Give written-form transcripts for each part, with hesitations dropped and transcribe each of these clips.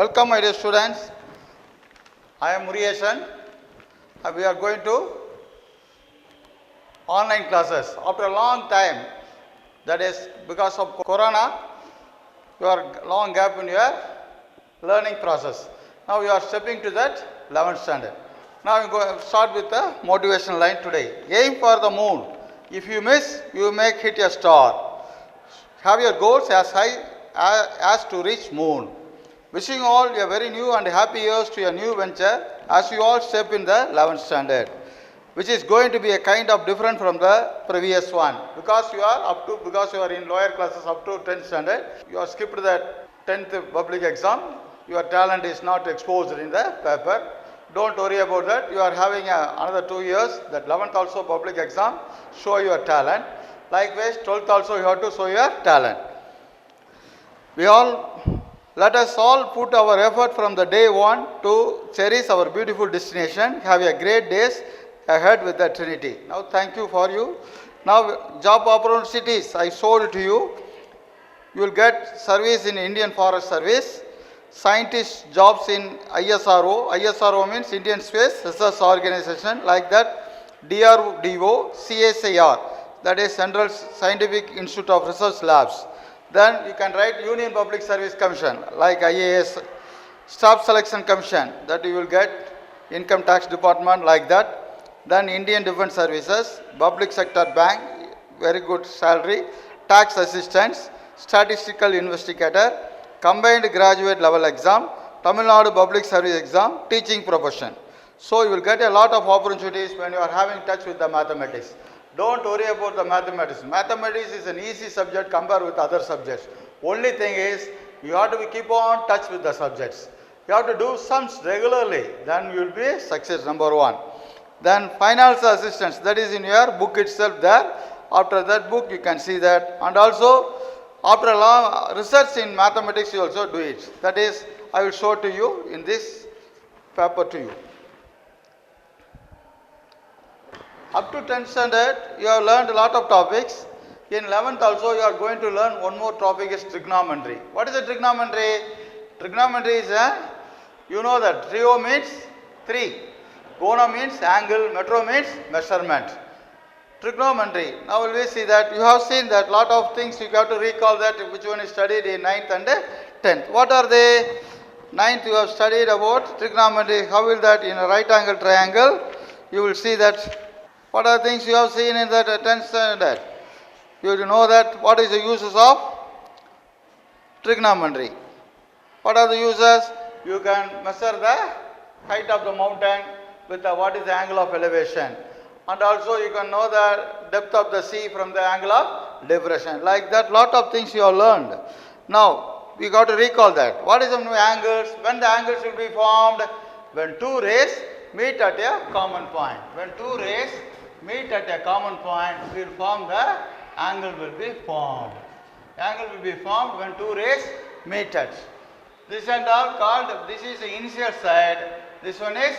Welcome, my dear students. I am Muriesan. We are going to online classes. After a long time, that is because of Corona, you are long gap in your learning process. Now you are stepping to that 11th standard. Now we go start with the motivation line today. Aim for the moon. If you miss, you may hit a star. Have your goals as high as to reach moon. Wishing all a very new and happy years to your new venture as you all step in the 11th standard, which is going to be a kind of different from the previous one because you are in lower classes up to 10th standard. You have skipped that 10th public exam. Your talent is not exposed in the paper. Don't worry about that. You are having another 2 years. That 11th also public exam. Show your talent. Likewise, 12th also you have to show your talent. Let us all put our effort from the day one to cherish our beautiful destination. Have a great days ahead with the Trinity. Now, thank you for you. Now, job opportunities I showed to you. You will get service in Indian Forest Service, scientist jobs in ISRO. ISRO means Indian Space Research Organization, like that. DRDO, CSIR, that is Central Scientific Institute of Research Labs. Then you can write Union Public Service Commission like IAS, Staff Selection Commission, that you will get Income Tax Department like that. Then Indian Defence Services, Public Sector Bank, very good salary, Tax Assistance, Statistical Investigator, Combined Graduate Level Exam, Tamil Nadu Public Service Exam, Teaching Profession. So you will get a lot of opportunities when you are having touch with the mathematics. Don't worry about the mathematics. Mathematics is an easy subject compared with other subjects. Only thing is, you have to keep on touch with the subjects. You have to do sums regularly. Then you will be success number one. Then financial assistance, that is in your book itself there. After that book, you can see that. And also, after a long research in mathematics, you also do it. That is, I will show to you in this paper to you. Up to 10th standard, you have learned a lot of topics. In 11th also, you are going to learn one more topic is trigonometry. What is the trigonometry? Trigonometry is you know that trio means 3. Gona means angle, metro means measurement. Trigonometry. Now we will see that you have seen that lot of things you have to recall that which one is studied in 9th and 10th. What are they? 9th you have studied about trigonometry. How will that in a right angle triangle? You will see that. What are things you have seen in that 10th standard? You know that what is the uses of trigonometry. What are the uses? You can measure the height of the mountain with what is the angle of elevation. And also you can know the depth of the sea from the angle of depression. Like that, lot of things you have learned. Now, we got to recall that. What is the angles? When the angles will be formed? When two rays meet at a common point. When two rays meet at a common point, will form the angle will be formed. Angle will be formed when two rays meet at. This and all called, this is the initial side, this one is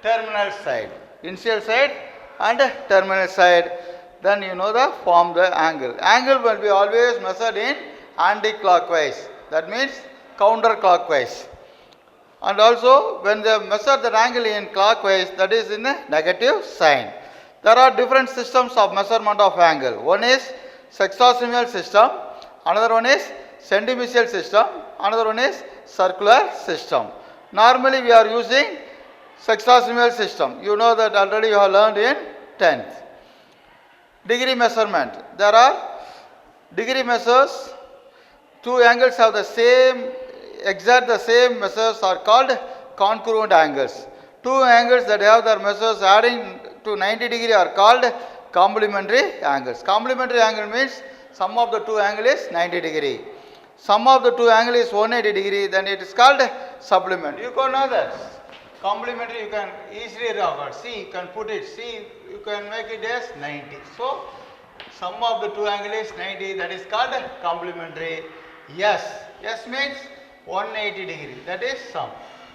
terminal side. Initial side and terminal side. Then you know the form the angle. Angle will be always measured in anti-clockwise. That means counter-clockwise. And also when they measure the angle in clockwise, that is in the negative sign. There are different systems of measurement of angle. One is sextosimal system, another one is centimesial system, another one is circular system. Normally we are using sextosimal system. You know that already you have learned in 10th. Degree measurement. There are degree measures. Two angles have the same, the same measures are called congruent angles. Two angles that have their measures adding to 90 degree are called complementary angles. Complementary angle means sum of the two angle is 90 degree. Sum of the two angle is 180 degree, then it is called supplement. You can know that. Complementary you can easily record. See, you can put it, see, you can make it as 90. So, sum of the two angle is 90, that is called complementary. Yes, yes means 180 degree, that is sum.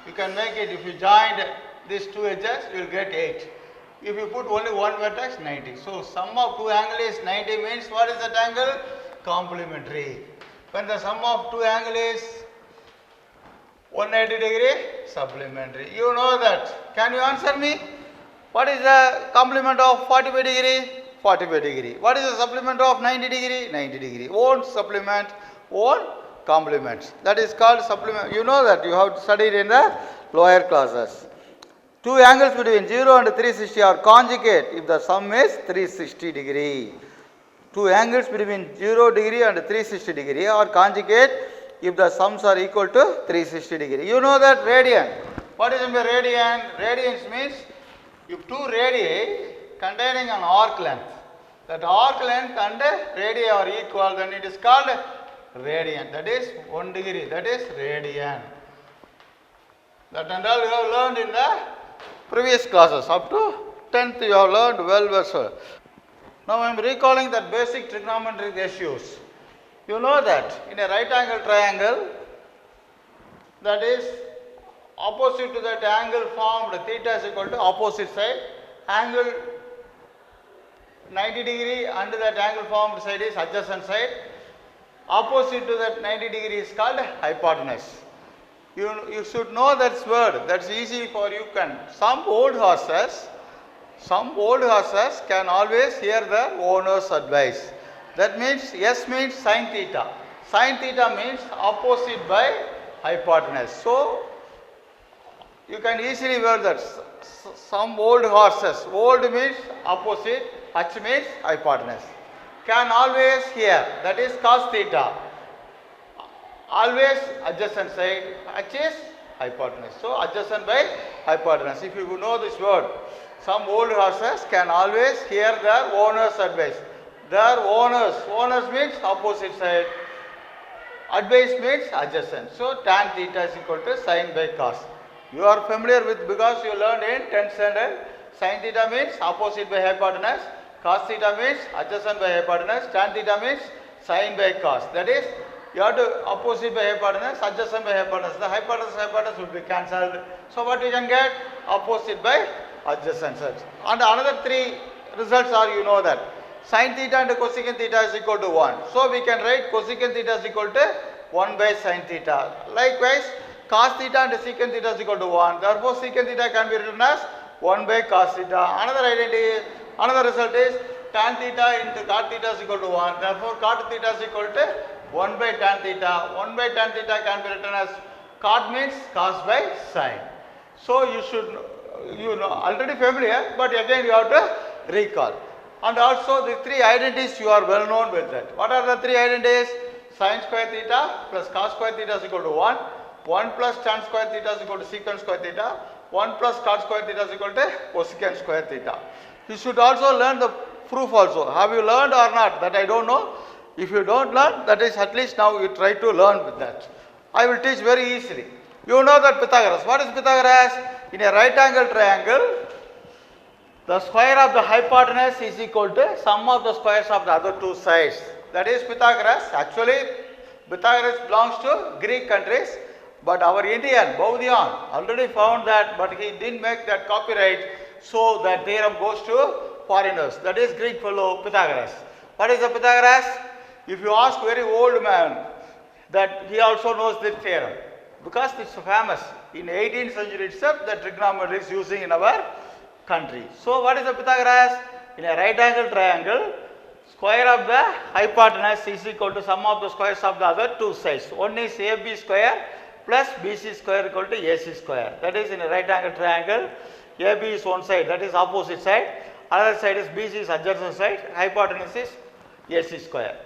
You can make it, if you join these two edges, you will get 8. If you put only one vertex, 90. So, sum of two angle is 90 means what is that angle? Complementary. When the sum of two angle is 180 degree supplementary. You know that. Can you answer me? What is the complement of 45 degree? 45 degree. What is the supplement of 90 degree? 90 degree. Own supplement, own complement. That is called supplement. You know that. You have studied in the lower classes. Two angles between 0 and 360 are conjugate if the sum is 360 degree. Two angles between 0 degree and 360 degree are conjugate if the sums are equal to 360 degree. You know that radian. What is in the radian? Radians means if two radii containing an arc length, that arc length and radii are equal, then it is called radian. That is 1 degree. That is radian. That and all you have learned in the previous classes. Up to 10th you have learned well well. Now I am recalling that basic trigonometric ratios. You know that in a right angle triangle, that is opposite to that angle formed, theta is equal to opposite side, angle 90 degree and that angle formed side is adjacent side, opposite to that 90 degree is called hypotenuse. You should know that word, that's easy for you. Some old horses can always hear the owner's advice. That means S means sin theta. Sin theta means opposite by hypotenuse. So you can easily wear that. Some old horses, old means opposite, H means hypotenuse, can always hear, that is cos theta. Always adjacent side, H is hypotenuse. So adjacent by hypotenuse. If you know this word, some old horses can always hear their owner's advice. Their owners means opposite side, advice means adjacent. So tan theta is equal to sin by cos. You are familiar with, because you learned in 10th standard. Sin theta means opposite by hypotenuse, cos theta means adjacent by hypotenuse, tan theta means sin by cos. That is, you have to opposite by hypotenuse, adjacent by hypotenuse. The hypotenuse will be cancelled. So what you can get? Opposite by adjacent side. And another three results are, you know that. Sin theta and cosecant theta is equal to 1. So we can write cosecant theta is equal to 1 by sin theta. Likewise, cos theta and secant theta is equal to 1. Therefore, secant theta can be written as 1 by cos theta. Another result is tan theta into cot theta is equal to 1. Therefore, cot theta is equal to 1 by tan theta. 1 by tan theta can be written as cot means cos by sin. So you should, you know, already familiar, but again you have to recall. And also the three identities you are well known with that. What are the three identities? Sin square theta plus cos square theta is equal to 1. 1 plus tan square theta is equal to secant square theta. 1 plus cot square theta is equal to cosecant square theta. You should also learn the proof also. Have you learned or not? That I don't know. If you don't learn, that is, at least now you try to learn with that. I will teach very easily. You know that Pythagoras. What is Pythagoras? In a right angle triangle, the square of the hypotenuse is equal to sum of the squares of the other two sides. That is Pythagoras. Actually, Pythagoras belongs to Greek countries, but our Indian, Baudian, already found that, but he didn't make that copyright, so that theorem goes to foreigners. That is Greek fellow Pythagoras. What is the Pythagoras? If you ask very old man, that he also knows this theorem, because it's famous. In 18th century itself, the trigonometry is using in our country. So what is the Pythagoras? In a right angle triangle, square of the hypotenuse is equal to sum of the squares of the other two sides. One is AB square plus BC square equal to AC square. That is, in a right angle triangle, AB is one side, that is opposite side. Other side is BC is adjacent side. Hypotenuse is AC square.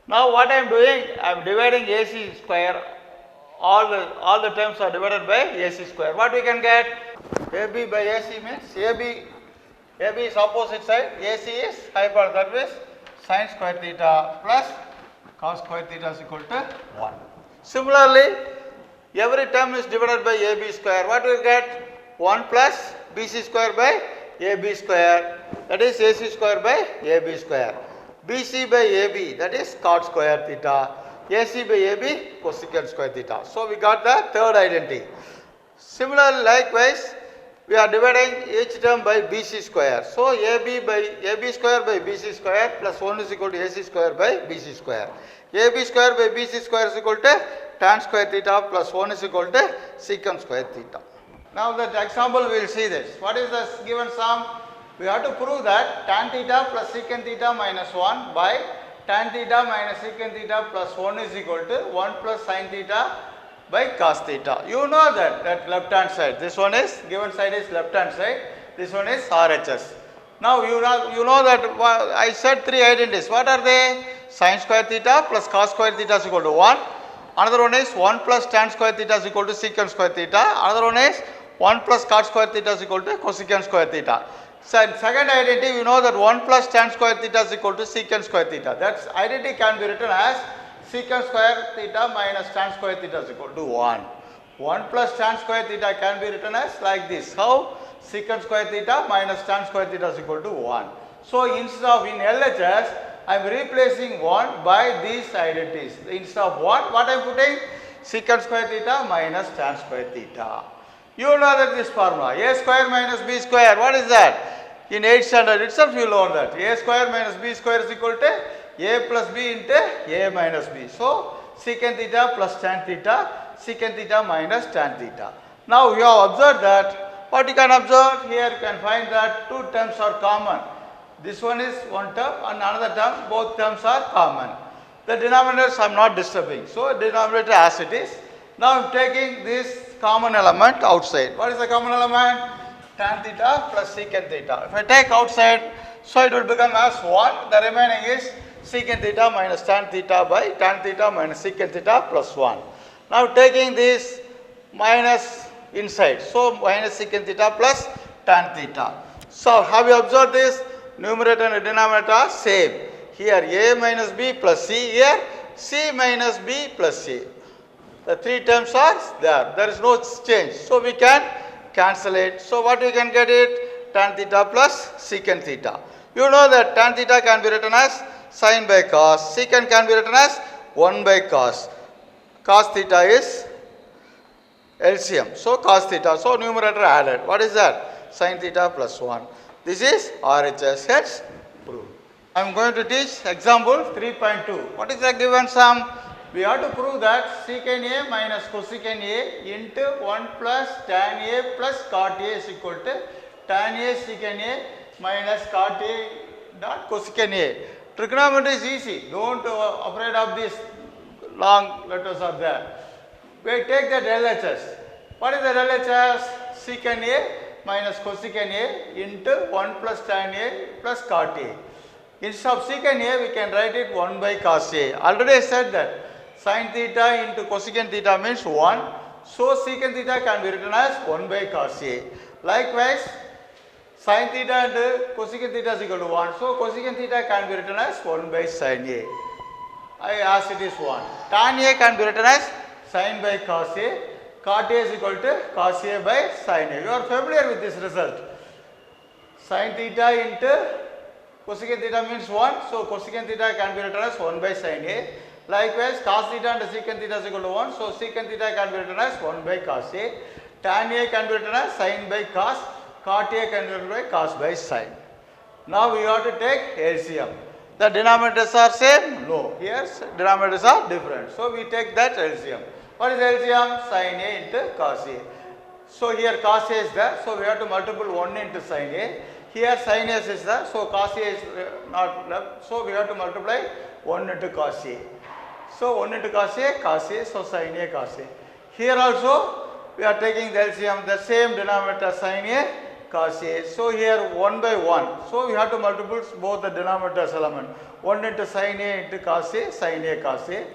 Now what I am doing? I am dividing AC square. All the terms are divided by AC square. What we can get? AB by AC means AB is opposite side, AC is hypotenuse, that means sin square theta plus cos square theta is equal to 1. Similarly, every term is divided by AB square. What we will get? 1 plus BC square by AB square, that is AC square by AB square. BC by AB, that is cot square theta. AC by AB, cosecant square theta. So we got the third identity. Similarly, likewise, we are dividing each term by BC square. So AB square by BC square plus 1 is equal to AC square by BC square. AB square by BC square is equal to tan square theta plus 1 is equal to secant square theta. Now that example we will see this. What is the given sum? We have to prove that tan theta plus secant theta minus 1 by tan theta minus secant theta plus 1 is equal to 1 plus sin theta by cos theta. You know that left hand side. This one is given side is left hand side. This one is RHS. Now you know that I said three identities. What are they? Sin square theta plus cos square theta is equal to 1. Another one is 1 plus tan square theta is equal to secant square theta. Another one is 1 plus cot square theta is equal to cosecant square theta. So second identity, we know that 1 plus tan square theta is equal to secant square theta. That identity can be written as secant square theta minus tan square theta is equal to 1. 1 plus tan square theta can be written as like this. How? Secant square theta minus tan square theta is equal to 1. So instead of in LHS, I am replacing 1 by these identities. Instead of 1, what I am putting? Secant square theta minus tan square theta. You know that this formula, a square minus b square, what is that? In 8th standard itself you learn that. A square minus b square is equal to a plus b into a minus b. So, secant theta plus tan theta, secant theta minus tan theta. Now, you have observed that, what you can observe here, you can find that two terms are common. This one is one term and another term, both terms are common. The denominators I am not disturbing. So, denominator as it is. Now, I am taking this common element outside. What is the common element? Tan theta plus secant theta. If I take outside, so it will become as 1. The remaining is secant theta minus tan theta by tan theta minus secant theta plus 1. Now taking this minus inside. So minus secant theta plus tan theta. So have you observed this? Numerator and denominator are same. Here a minus b plus c. Here c minus b plus c. The three terms are there. There is no change. So we can cancel it. So what we can get it? Tan theta plus secant theta. You know that tan theta can be written as sin by cos. Secant can be written as 1 by cos. Cos theta is LCM. So cos theta. So numerator added. What is that? Sin theta plus 1. This is RHS. Hence proved. I am going to teach example 3.2. What is the given sum? We have to prove that secant A minus cosecant A into 1 plus tan A plus cot A is equal to tan A secant A minus cot A dot cosecant A. Trigonometry is easy. Don't afraid of these long letters are there. We take the LHS. What is the LHS? Secant A minus cosecant A into 1 plus tan A plus cot A. Instead of secant A, we can write it 1 by cos A. Already I said that sin theta into cosecant theta means 1. So secant theta can be written as 1 by cos A. Likewise, sin theta and cosecant theta is equal to 1. So cosecant theta can be written as 1 by sin A. As it is 1. Tan A can be written as sin by cos A. Cot A is equal to cos A by sin A. You are familiar with this result. Sin theta into cosecant theta means 1. So cosecant theta can be written as 1 by sin A. Likewise, cos theta and secant theta is equal to 1. So secant theta can be written as 1 by cos A. Tan A can be written as sin by cos. Cot A can be written by cos by sin. Now we have to take LCM. The denominators are same? No. Here denominators are different. So we take that LCM. What is LCM? Sin A into cos A. So here cos A is there. So we have to multiply 1 into sin A. Here sin A is there. So cos A is not left. So we have to multiply 1 into cos A. So 1 into cos A, so sin A, cos A. Here also we are taking the LCM, the same denominator sin A, cos A. So here 1 by 1. So we have to multiply both the denominators element. 1 into sin A into cos A, sin A, cos A.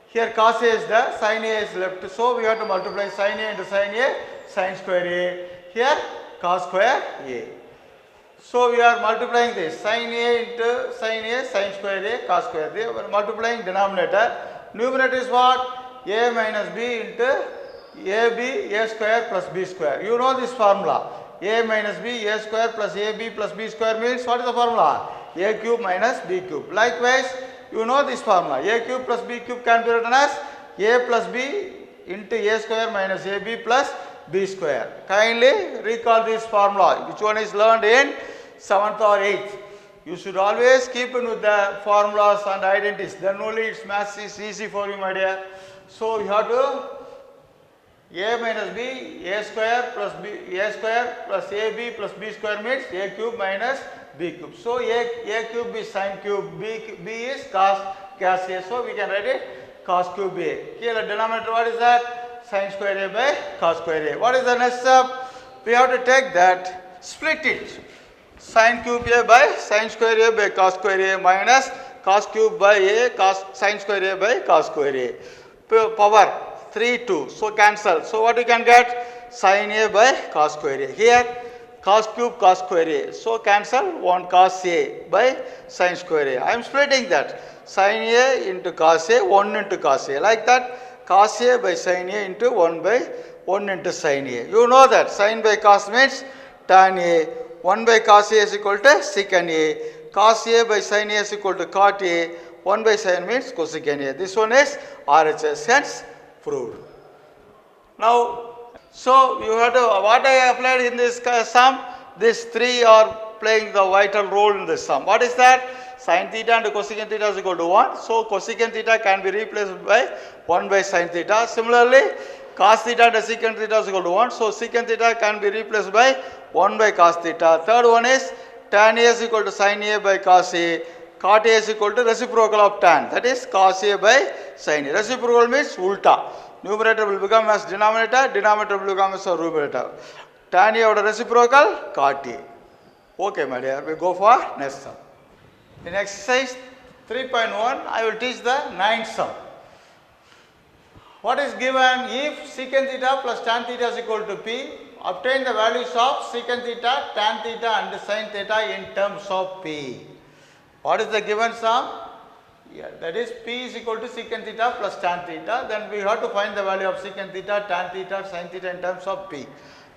Here cos A is there, sin A is left. So we have to multiply sin A into sin A, sin square A. Here cos square A. So we are multiplying this sin A into sin A, sin square A, cos square A. We are multiplying denominator. Numerator is what? A minus B into AB, A square plus B square. You know this formula. A minus B, A square plus AB plus B square means what is the formula? A cube minus B cube. Likewise, you know this formula. A cube plus B cube can be written as A plus B into A square minus AB plus B square. Kindly recall this formula, which one is learned in 7th or 8th. You should always keep in with the formulas and identities. Then only its maths is easy for you, my dear. So you have to a minus b, a square plus b, a square plus ab plus b square means a cube minus b cube. So a cube is sine cube, b is cos a. So we can write it cos cube a. Here the denominator, what is that? Sine square a by cos square a. What is the next step? We have to take that, split it. Sine cube a by sine square a by cos square a minus cos cube by a cos sine square a by cos square a. Power 3 2. So cancel. So what you can get? Sine a by cos square a. Here cos cube cos square a. So cancel 1 cos a by sine square a. I am splitting that. Sine a into cos a, 1 into cos a. Like that, cos a by sine a into 1 by 1 into sine a. You know that sine by cos means tan a. 1 by cos a is equal to secant a. Cos a by sine a is equal to cot a. 1 by sine means cosecant a. This one is RHS, hence proved. Now, so you have to, what I applied in this sum, these three are playing the vital role in this sum. What is that? Sin theta and cosecant theta is equal to 1. So cosecant theta can be replaced by 1 by sin theta. Similarly, cos theta and secant theta is equal to 1. So secant theta can be replaced by 1 by cos theta. Third one is tan a is equal to sin a by cos a. Cot a is equal to reciprocal of tan, that is cos a by sin a. Reciprocal means ulta. Numerator will become as denominator, denominator will become as a numerator. Tan a over reciprocal, cot a. Okay, my dear, we go for next sum. In exercise 3.1, I will teach the ninth sum. What is given? If secant theta plus tan theta is equal to p, obtain the values of secant theta, tan theta and sin theta in terms of p. What is the given sum? Yeah, that is p is equal to secant theta plus tan theta. Then we have to find the value of secant theta, tan theta, sin theta in terms of p.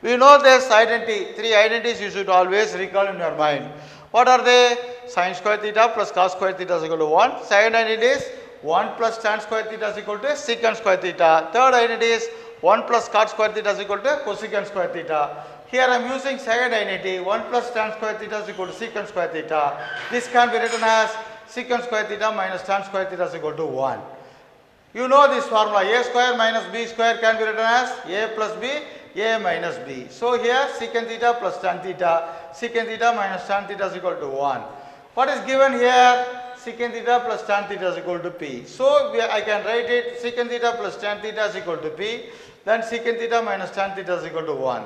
We know this identity, three identities you should always recall in your mind. What are they? Sin square theta plus cos square theta is equal to 1. Second identity is 1 plus tan square theta is equal to secant square theta. Third identity is 1 plus cot square theta is equal to cosecant square theta. Here I am using second identity, 1 plus tan square theta is equal to secant square theta. This can be written as secant square theta minus tan square theta is equal to 1. You know this formula, a square minus b square can be written as a plus b, a minus b. So here secant theta plus tan theta, secant theta minus tan theta is equal to 1. What is given here? Secant theta plus tan theta is equal to p. So I can write it secant theta plus tan theta is equal to p, then secant theta minus tan theta is equal to 1.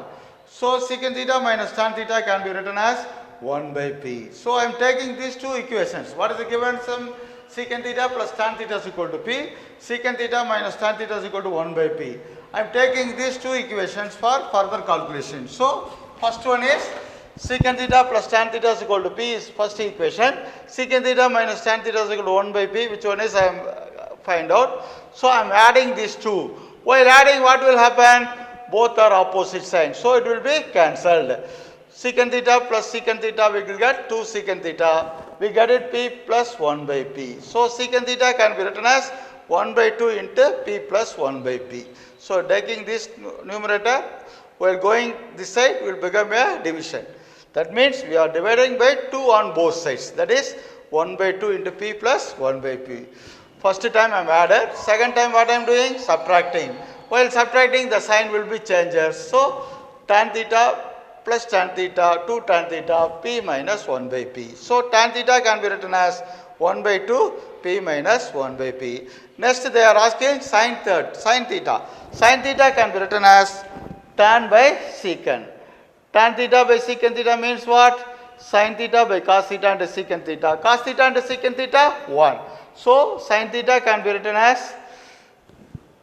So secant theta minus tan theta can be written as 1 by p. So I am taking these two equations. What is the given sum? Secant theta plus tan theta is equal to p. Secant theta minus tan theta is equal to 1 by p. I am taking these two equations for further calculation. So first one is secant theta plus tan theta is equal to p is first equation. Secant theta minus tan theta is equal to 1 by p. Which one is I am find out. So I am adding these two. While adding, what will happen? Both are opposite signs, so it will be cancelled. Secant theta plus secant theta, we will get 2 secant theta. We get it p plus 1 by p. So secant theta can be written as 1 by 2 into p plus 1 by p. So taking this numerator, while going this side, will become a division. That means we are dividing by 2 on both sides. That is 1 by 2 into p plus 1 by p. First time I am added. Second time what I am doing? Subtracting. While subtracting, the sign will be changes. So tan theta plus tan theta, 2 tan theta, p minus 1 by p. So tan theta can be written as 1 by 2, p minus 1 by p. Next they are asking sin theta. Sin theta can be written as tan by secant. Tan theta by secant theta means what? Sin theta by cos theta and secant theta. Cos theta and secant theta 1. So sin theta can be written as,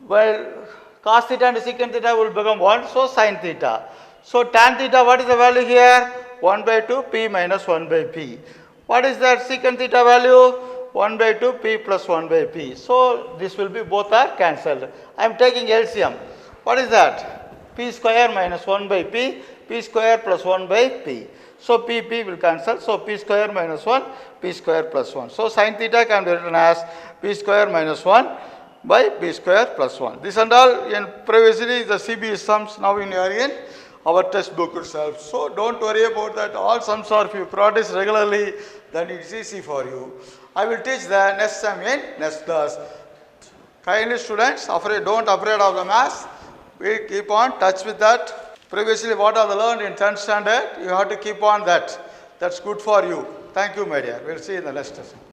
well, cos theta and secant theta will become 1, so sin theta. So tan theta, what is the value here? 1 by 2 p minus 1 by p. What is that secant theta value? 1 by 2 p plus 1 by p. So this will be, both are cancelled. I am taking LCM. What is that? P square minus 1 by p, p square plus 1 by p. So p will cancel. So p square minus 1, p square plus 1. So sin theta can be written as p square minus 1 by p square plus 1. This and all in previously the CBE sums, now in our textbook itself. So don't worry about that. All sums are, if you practice regularly, then it is easy for you. I will teach the next sum in next class. Kindly students, don't afraid of the maths. We keep on touch with that. Previously what are the learned in 10th standard, you have to keep on that. That's good for you. Thank you, my dear. We'll see you in the next session.